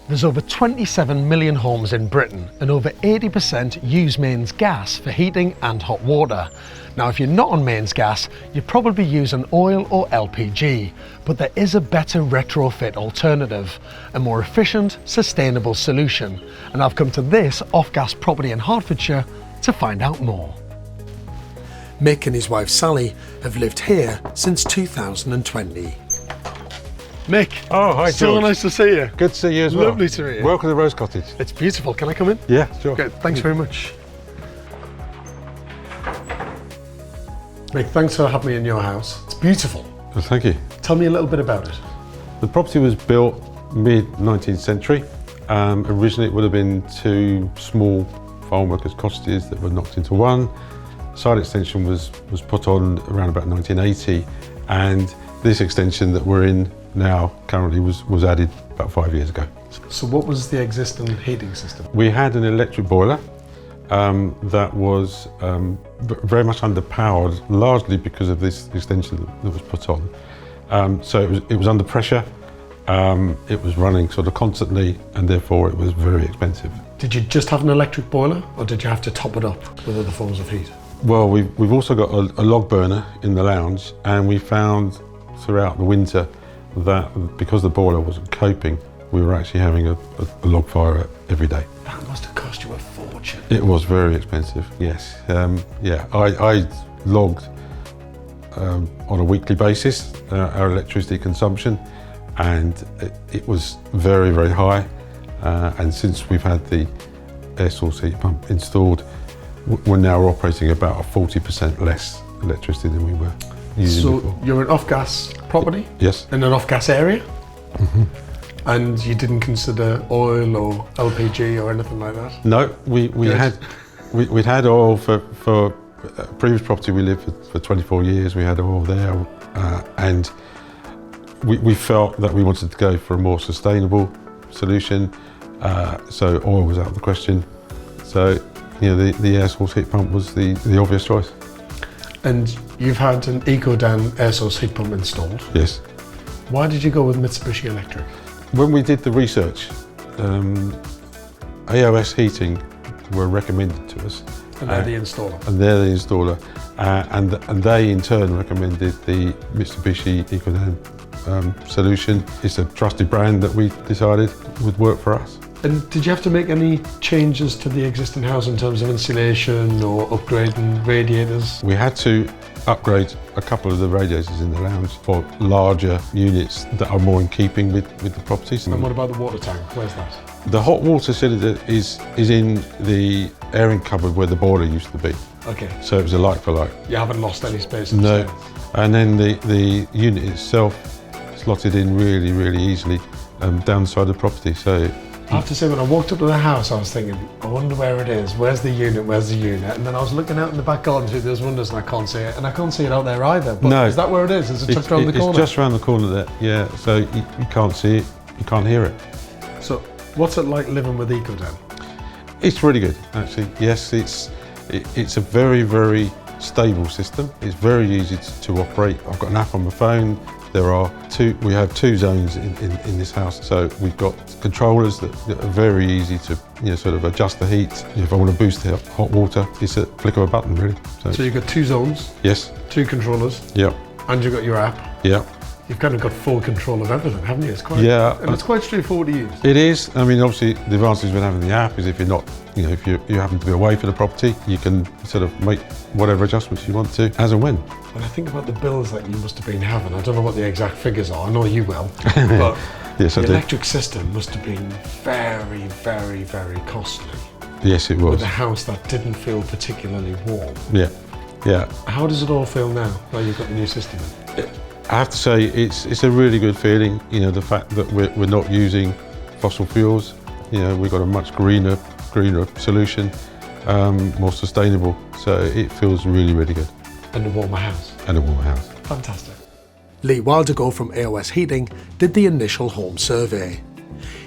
There's over 27 million homes in Britain and over 80% use mains gas for heating and hot water. Now if you're not on mains gas, you probably use an oil or LPG, but there is a better retrofit alternative, a more efficient, sustainable solution. And I've come to this off-gas property in Hertfordshire to find out more. Mick and his wife Sally have lived here since 2020. Mick. Oh, hi, George. So nice to see you. Good to see you as well. Lovely to meet you. Welcome to Rose Cottage. It's beautiful. Can I come in? Yeah, sure. Okay, thanks very much. Mick, thanks for having me in your house. It's beautiful. Well, thank you. Tell me a little bit about it. The property was built mid-19th century. Originally it would have been two small farm workers' cottages that were knocked into one. Side extension was put on around about 1980, and this extension that we're in now currently was added about 5 years ago. So what was the existing heating system? We had an electric boiler that was very much underpowered, largely because of this extension that was put on. So it was under pressure, it was running sort of constantly, and therefore it was very expensive. Did you just have an electric boiler, or did you have to top it up with other forms of heat? Well, we've also got a log burner in the lounge, and we found throughout the winter that because the boiler wasn't coping, we were actually having a log fire every day. That must have cost you a fortune. It was very expensive, yes. Yeah, I logged on a weekly basis our electricity consumption, and it was very, very high. And since we've had the air source heat pump installed, we're now operating about a 40% less electricity than we were using before. So you're an off-gas property? Yes. In an off-gas area? Mm-hmm. And you didn't consider oil or LPG or anything like that? No, we'd had oil for previous property we lived for 24 years. We had oil there, and we felt that we wanted to go for a more sustainable solution. So oil was out of the question. So the air source heat pump was the obvious choice. And you've had an Ecodan air source heat pump installed. Yes. Why did you go with Mitsubishi Electric? When we did the research, AOS Heating were recommended to us. And they're the installer. And they're the installer. And they in turn recommended the Mitsubishi Ecodan solution. It's a trusted brand that we decided would work for us. And did you have to make any changes to the existing house in terms of insulation or upgrading radiators? We had to upgrade a couple of the radiators in the lounge for larger units that are more in keeping with the properties. And what about the water tank? Where's that? The hot water cylinder is in the airing cupboard where the boiler used to be. Okay. So it was a like for like. You haven't lost any space? No. And then the unit itself slotted in really, really easily down the side of the property. So I have to say, when I walked up to the house, I was thinking, I wonder where it is. Where's the unit? Where's the unit? And then I was looking out in the back garden through those windows and I can't see it. And I can't see it out there either. But no. Is that where it is? Is it tucked around the corner? It's just around the corner there, yeah. So you can't see it, you can't hear it. So what's it like living with Ecodan? It's really good, actually. Yes, it's a very, very stable system. It's very easy to operate. I've got an app on my phone. We have two zones in this house, so we've got controllers that are very easy to sort of adjust the heat. If I want to boost the hot water, it's a click of a button, really. So you've got two zones? Yes. Two controllers? Yeah. And you've got your app? Yeah. You've kind of got full control of everything, haven't you? It's quite, yeah. And it's quite straightforward to use. It is. I mean, obviously, the advantage with having the app is if you're not, if you happen to be away for the property, you can sort of make whatever adjustments you want to, as and when. When I think about the bills that you must have been having, I don't know what the exact figures are, I know you will, but yes, the electric system must have been very, very, very costly. Yes, it was. With a house that didn't feel particularly warm. Yeah, yeah. How does it all feel now you've got the new system in? I have to say, it's a really good feeling, the fact that we're not using fossil fuels. We've got a much greener solution, more sustainable, so it feels really, really good. And a warmer house. And a warmer house. Fantastic. Lee Wildego from AOS Heating did the initial home survey.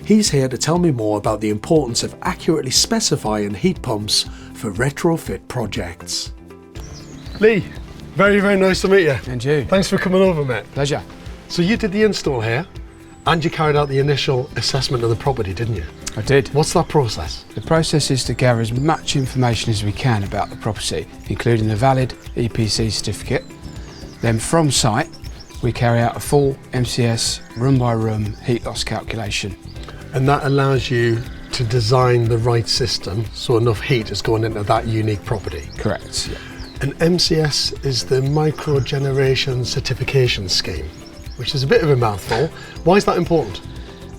He's here to tell me more about the importance of accurately specifying heat pumps for retrofit projects. Lee, very, very nice to meet you. And you. Thanks for coming over, mate. Pleasure. So you did the install here, And you carried out the initial assessment of the property, didn't you? I did. What's that process? The process is to gather as much information as we can about the property, including a valid EPC certificate. Then from site, we carry out a full MCS room by room heat loss calculation. And that allows you to design the right system so enough heat is going into that unique property. Correct. Yeah. And MCS is the Micro Generation Certification Scheme, which is a bit of a mouthful. Why is that important?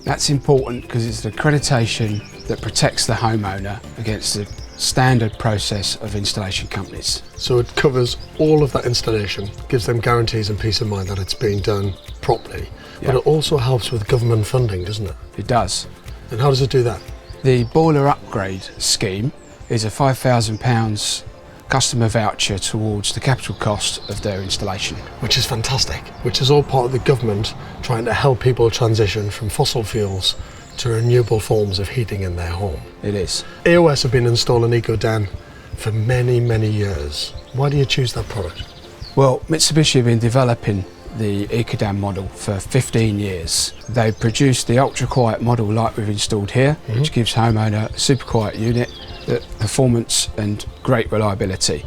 That's important because it's the accreditation that protects the homeowner against the standard process of installation companies. So it covers all of that installation, gives them guarantees and peace of mind that it's being done properly. Yeah. But it also helps with government funding, doesn't it? It does. And how does it do that? The boiler upgrade scheme is a £5,000 customer voucher towards the capital cost of their installation. Which is fantastic, which is all part of the government trying to help people transition from fossil fuels to renewable forms of heating in their home. It is. AOS have been installing Ecodan for many, many years. Why do you choose that product? Well, Mitsubishi have been developing the Ecodan model for 15 years. They produced the ultra quiet model like we've installed here, which gives homeowner a super quiet unit, performance and great reliability.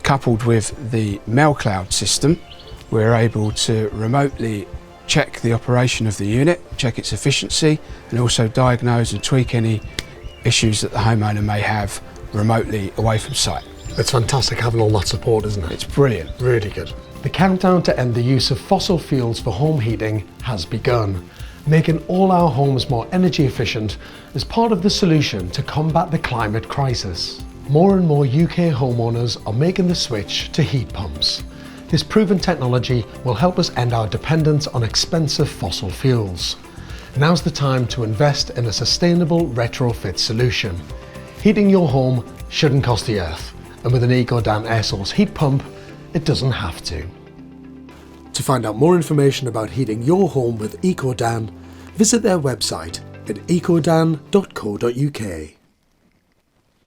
Coupled with the MailCloud system, we're able to remotely check the operation of the unit, check its efficiency, and also diagnose and tweak any issues that the homeowner may have remotely away from site. It's fantastic having all that support, isn't it? It's brilliant. Really good. The countdown to end the use of fossil fuels for home heating has begun. Making all our homes more energy efficient is part of the solution to combat the climate crisis. More and more UK homeowners are making the switch to heat pumps. This proven technology will help us end our dependence on expensive fossil fuels. Now's the time to invest in a sustainable retrofit solution. Heating your home shouldn't cost the earth, and with an Ecodan air source heat pump, it doesn't have to. To find out more information about heating your home with Ecodan, visit their website at ecodan.co.uk.